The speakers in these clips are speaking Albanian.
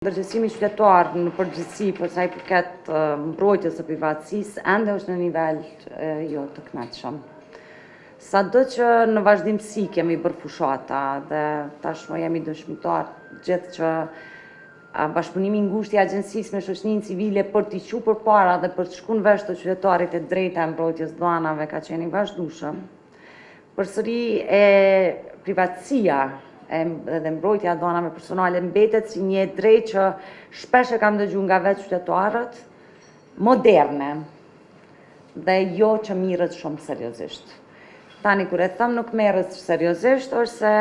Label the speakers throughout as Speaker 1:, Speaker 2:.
Speaker 1: Ndërgjegjësimi qytetar në përgjithësi për sa i përket mbrojtjes së privatësisë ende është në nivel jo të këndshëm. Sado që në vazhdimsi kemi bërë fushata dhe tashmë jemi dëshmitar gjithë që bashkëpunimi i ngushtë i agjencisë me shoqërinë civile për t'i qu përpara dhe për të shkuar në vesh të qytetarit e drejta e mbrojtjes dhënave ka qenë i vazhdueshëm. Përsëri privatësia dhe mbrojtja e dhënave personale mbetet si një drejtë që shpesh e kam dëgjuar nga vetë qytetarët moderne dhe jo që mirret shumë seriozisht. Tani kur e them nuk merret seriozisht është se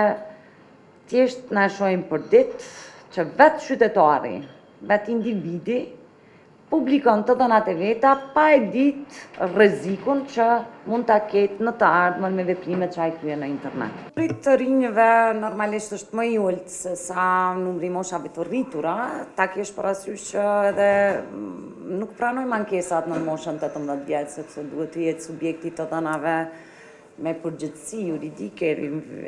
Speaker 1: thjesht na shohim për ditë që vetë qytetari, vetë individi publikon të dhënat e veta pa e ditë rrezikun që mund ta ketë në të ardhmen me veprimet që ai kryen në internet. Prit të rinjve normalisht është më i ulët se sa numri moshave të rritura, ta kesh parasysh që edhe nuk pranojmë ankesat në moshën 18 vjeç, sepse duhet të jetë subjekti të dhënave me përgjithësi juridike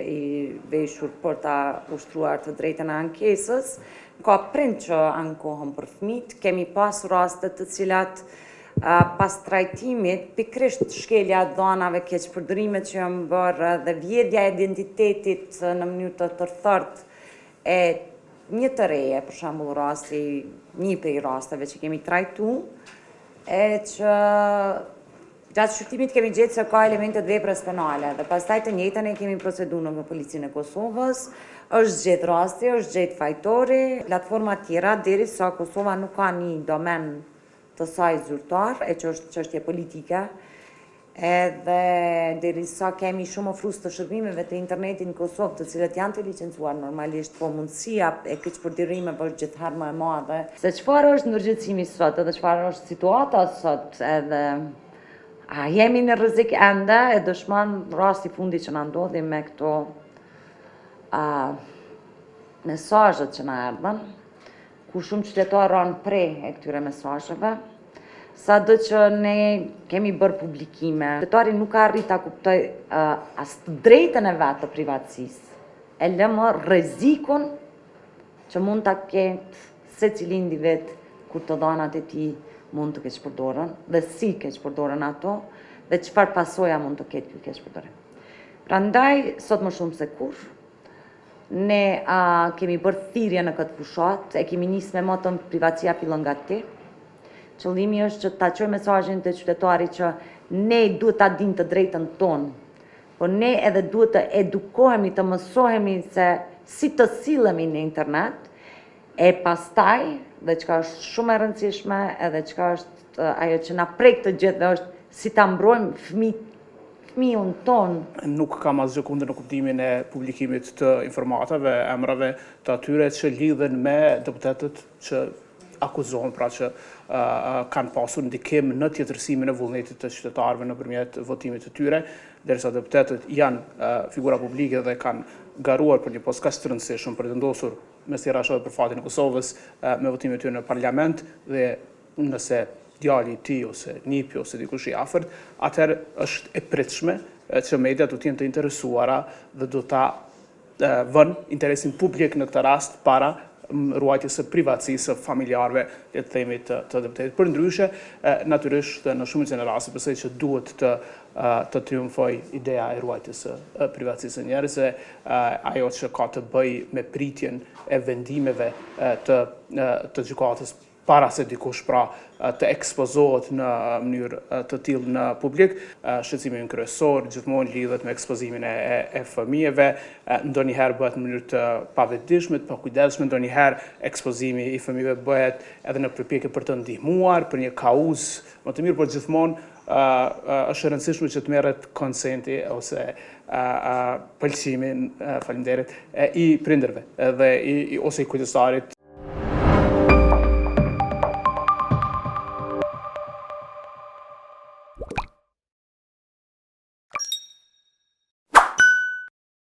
Speaker 1: i veshur për ta ushtruar të drejtën e ankesës. Ka prind që ankohen për fëmijët, kemi pasur raste të cilat pas trajtimit, pikërisht shkelja e dhënave, keqpërdorimet që janë bërë dhe vjedhja e identitetit në mënyrë të tërthërt e një të reje, për shembull rasti, një prej rasteve që kemi trajtuar, e që gjatë shqyrtimit kemi gjetë se ka elementet veprës penale dhe pastaj të njëjtën e kemi proceduar në Policinë e Kosovës, është gjetë rasti, është gjetë fajtori, platforma tjera, derisa Kosova nuk ka një domen të saj zyrtar, e që është çështje politike, edhe derisa kemi shumë ofrues të shërbimeve të internetit në Kosovë, të cilët janë të licencuar normalisht, po mundësia e keqpërdorimeve është gjithherë më e madhe. Se çfarë është ndërgjegjësimi sot, edhe çfarë është situata sot, edhe jemi në rrezik ende, e dëshmon rasti i fundit që na ndodhi me këto mesazhet që na erdhen, ku shumë qytetarë ranë prej e këtyre mesazheve, sado që ne kemi bërë publikime, qytetari nuk arrit ta kuptoj as të drejtën e vet të privatësisë, e lë më rrezikun që mund ta ketë secili individ kur të dhënat e tij mund të keqpërdoren dhe si keqpërdoren ato dhe çfarë pasoja mund të ketë ky keqpërdorim. Prandaj sot më shumë se kur ne kemi bërë thirrje në këtë fushat, e kemi nisë me moton privatësia fillon nga ti. Qëllimi është që ta çojmë mesazhin te qytetari që ne duhet ta dimë të drejtën tonë, por ne edhe duhet të edukohemi, të mësohemi se si të sillemi në internet, e pastaj dhe çka është shumë e rëndësishme edhe çka është ajo që na prek të gjithë është si ta mbrojmë fëmijën tonë.
Speaker 2: Nuk kam asgjë kundër në kuptimin e publikimit të informatave, emrave të atyre që lidhen me deputetët që akuzohen, pra që kanë pasur ndikim në tjetërsimin e vullnetit të qytetarëve nëpërmjet votimit të tyre, derisa deputetët janë figura publike dhe kanë garuar për një post kaq të rëndësishëm për të vendosur mes tjera shoqë për fatin e Kosovës me votimin e tyre në parlament, dhe nëse djali i tij ose nipi ose dikush i afërt, atëherë është e pritshme që mediat do të jenë të interesuara dhe do ta vënë interesin publik në këtë rast para ruajtjes së privatësisë së familjarëve, le të themi, të deputetit. Përndryshe, natyrisht në shumicën e rasteve besoj që duhet të triumfoj ideja e ruajtjes së privatësisë së njerëzve, ajo që ka të bëjë me pritjen e vendimeve të gjykatës para se dikush pra të ekspozohet në mënyrë të tillë në publik. Shqetësimi kryesor gjithmonë lidhet me ekspozimin e fëmijëve, ndonjëherë bëhet në mënyrë të pavetëdijshme, të pakujdesshme, ndonjëherë ekspozimi i fëmijëve bëhet edhe në përpjekje për të ndihmuar, për një kauzë më të mirë, por gjithmonë është e rëndësishme që të merret konsenti ose pëlqimi, faleminderit, i prindërve ose i kujdestarit.